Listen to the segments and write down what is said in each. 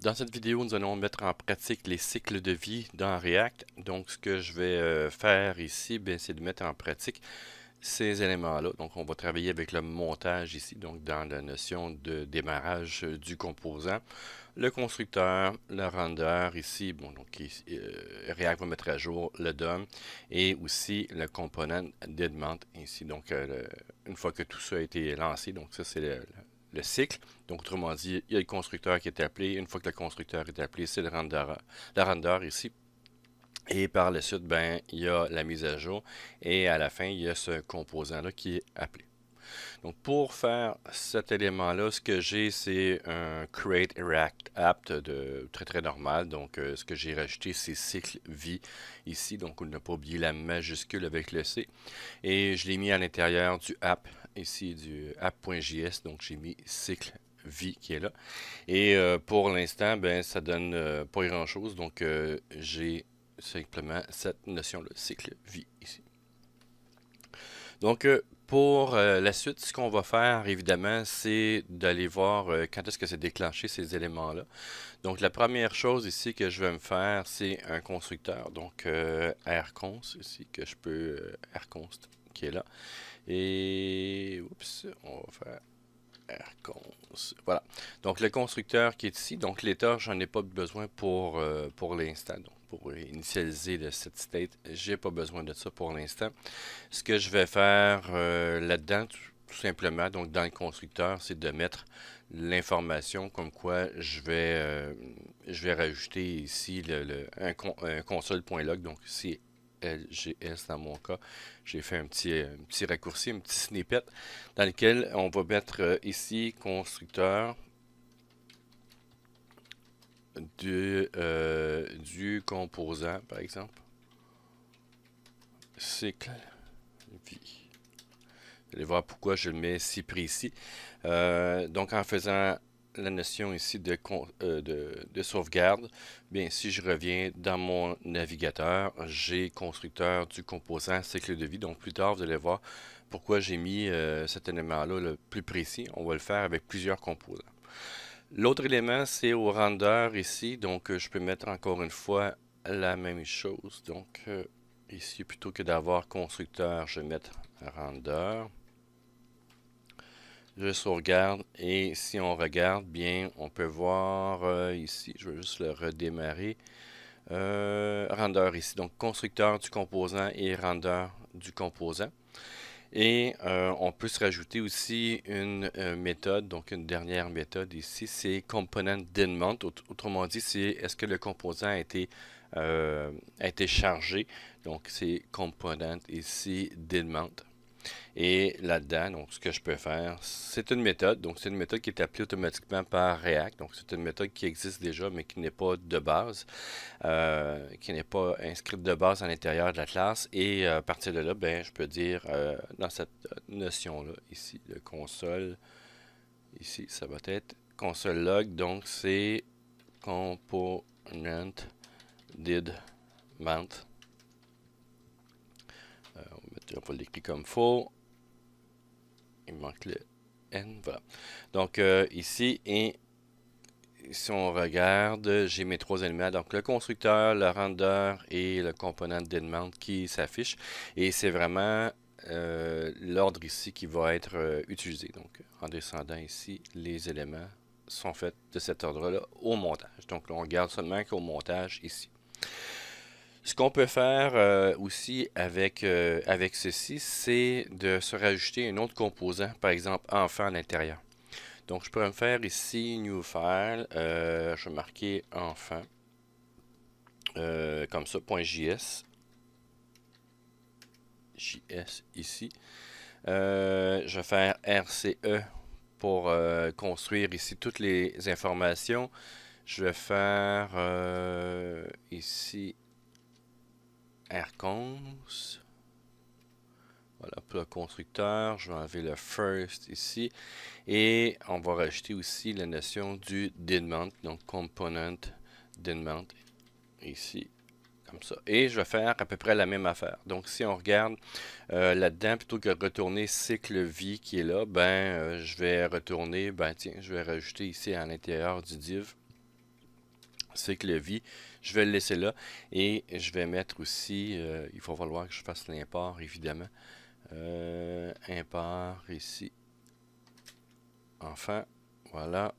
Dans cette vidéo, nous allons mettre en pratique les cycles de vie dans React. Donc, ce que je vais faire ici, c'est de mettre en pratique ces éléments-là. Donc, on va travailler avec le montage ici, donc dans la notion de démarrage du composant. Le constructeur, le render ici, React va mettre à jour le DOM et aussi le component didMount ici. Donc, une fois que tout ça a été lancé, donc ça c'est le cycle. Donc, autrement dit, il y a le constructeur qui est appelé. Une fois que le constructeur est appelé, c'est le render ici. Et par la suite, il y a la mise à jour. Et à la fin, il y a ce composant-là qui est appelé. Donc, pour faire cet élément-là, ce que j'ai, c'est un Create React App de très très normal. Donc, ce que j'ai rajouté, c'est cycle vie ici. Donc, on n'a pas oublié la majuscule avec le C. Et je l'ai mis à l'intérieur du app, ici du app.js. Donc, j'ai mis cycle vie qui est là. Et pour l'instant, ça donne pas grand-chose. Donc, j'ai simplement cette notion-là, cycle vie ici. Donc, pour la suite, ce qu'on va faire, évidemment, c'est d'aller voir quand est-ce que c'est déclenché ces éléments-là. Donc, la première chose ici que je vais me faire, c'est un constructeur. Donc, rconst ici, que je peux, rconst qui est là. Et, oups, on va faire rconst. Voilà. Donc, le constructeur qui est ici. Donc, l'état, j'en ai pas besoin pour l'instant. Donc, pour initialiser le set state, j'ai pas besoin de ça pour l'instant. Ce que je vais faire là-dedans, tout simplement, donc dans le constructeur, c'est de mettre l'information comme quoi je vais rajouter ici un console.log, donc c'est LGS dans mon cas. J'ai fait un petit raccourci, un petit snippet dans lequel on va mettre ici constructeur du composant, par exemple, cycle vie. Vous allez voir pourquoi je le mets si précis. Donc, en faisant la notion ici de sauvegarde, bien, si je reviens dans mon navigateur, j'ai constructeur du composant cycle de vie. Donc, plus tard, vous allez voir pourquoi j'ai mis cet élément-là le plus précis. On va le faire avec plusieurs composants. L'autre élément, c'est au render ici. Donc, je peux mettre encore une fois la même chose. Donc, ici, plutôt que d'avoir constructeur, je vais mettre render. Je sauvegarde et si on regarde bien, on peut voir ici, je vais juste le redémarrer, render ici, donc constructeur du composant et render du composant. Et on peut se rajouter aussi une méthode, donc une dernière méthode ici, c'est component didMount. Autrement dit, c'est est-ce que le composant a été chargé. Donc c'est component ici didMount. Et là-dedans, donc ce que je peux faire, c'est une méthode. Donc c'est une méthode qui est appelée automatiquement par React. Donc c'est une méthode qui existe déjà, mais qui n'est pas de base, qui n'est pas inscrite de base à l'intérieur de la classe. Et à partir de là, je peux dire dans cette notion-là, ici, le console, ici, ça va être console log. Donc c'est component did mount. On va l'écrire comme faux. Il manque le N, voilà. Donc ici, et si on regarde, j'ai mes trois éléments. Donc le constructeur, le render et le component didMount qui s'affiche. Et c'est vraiment l'ordre ici qui va être utilisé. Donc en descendant ici, les éléments sont faits de cet ordre-là au montage. Donc là, on regarde seulement qu'au montage ici. Ce qu'on peut faire aussi avec ceci, c'est de se rajouter un autre composant, par exemple enfant à l'intérieur. Donc je pourrais me faire ici New File, je vais marquer enfant, comme ça, .js, JS ici. Je vais faire RCE pour construire ici toutes les informations. Je vais faire ici rconst. Voilà, pour le constructeur, je vais enlever le first ici. Et on va rajouter aussi la notion du didMount, donc component didMount, ici, comme ça. Et je vais faire à peu près la même affaire. Donc si on regarde là-dedans, plutôt que de retourner cycle vie qui est là, je vais retourner, je vais rajouter ici à l'intérieur du div cycle de vie. Je vais le laisser là et je vais mettre aussi, il va falloir que je fasse l'import évidemment. Import ici. Enfin, voilà.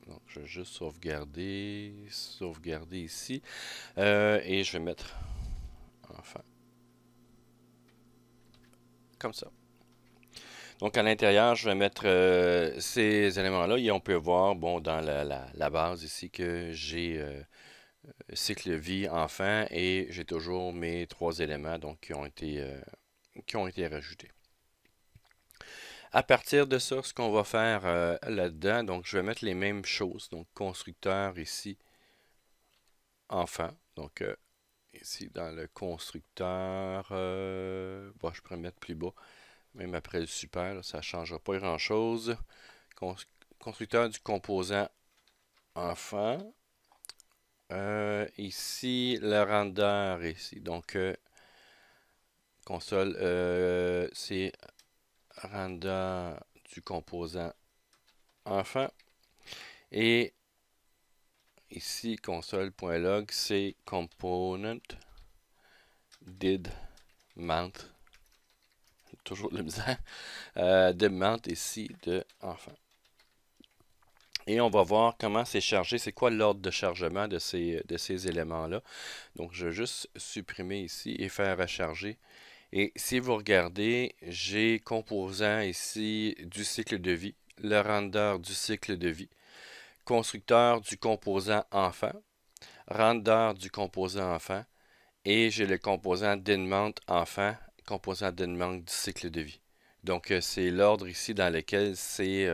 Donc, je vais juste sauvegarder ici. Et je vais mettre, enfin, comme ça. Donc, à l'intérieur, je vais mettre ces éléments-là. Et on peut voir, bon, dans la base ici, que j'ai cycle de vie enfant et j'ai toujours mes trois éléments donc, qui ont été rajoutés. À partir de ça, ce qu'on va faire là-dedans, donc je vais mettre les mêmes choses. Donc, constructeur ici, enfant. Donc, ici, dans le constructeur, bon, je pourrais mettre plus bas. Même après le super, là, ça ne changera pas grand-chose. Constructeur du composant enfant. Ici, le render, ici. Donc, console, c'est render du composant enfant. Et ici, console.log, c'est component did mount. Toujours de la misère. De mount ici de enfant. Et on va voir comment c'est chargé, c'est quoi l'ordre de chargement de ces éléments-là. Donc, je vais juste supprimer ici et faire recharger. Et si vous regardez, j'ai composant ici du cycle de vie, le render du cycle de vie, constructeur du composant enfant, render du composant enfant, et j'ai le composant d'enmount enfant, composant d'enmount du cycle de vie. Donc, c'est l'ordre ici dans lequel c'est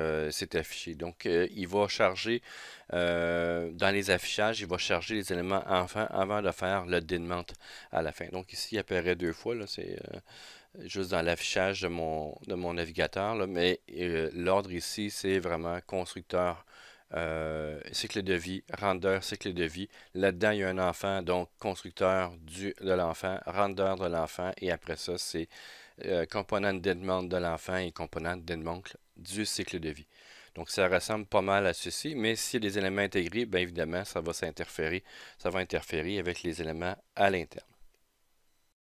affiché. Donc, il va charger, dans les affichages, il va charger les éléments enfants avant de faire le denmount à la fin. Donc, ici, il apparaît deux fois. C'est juste dans l'affichage de mon navigateur. Là, mais l'ordre ici, c'est vraiment constructeur, cycle de vie, render, cycle de vie. Là-dedans, il y a un enfant, donc constructeur de l'enfant, render de l'enfant. Et après ça, c'est component d'endmount de l'enfant et component d'endmount du cycle de vie. Donc, ça ressemble pas mal à ceci, mais s'il y a des éléments intégrés, bien évidemment, ça va interférer avec les éléments à l'interne.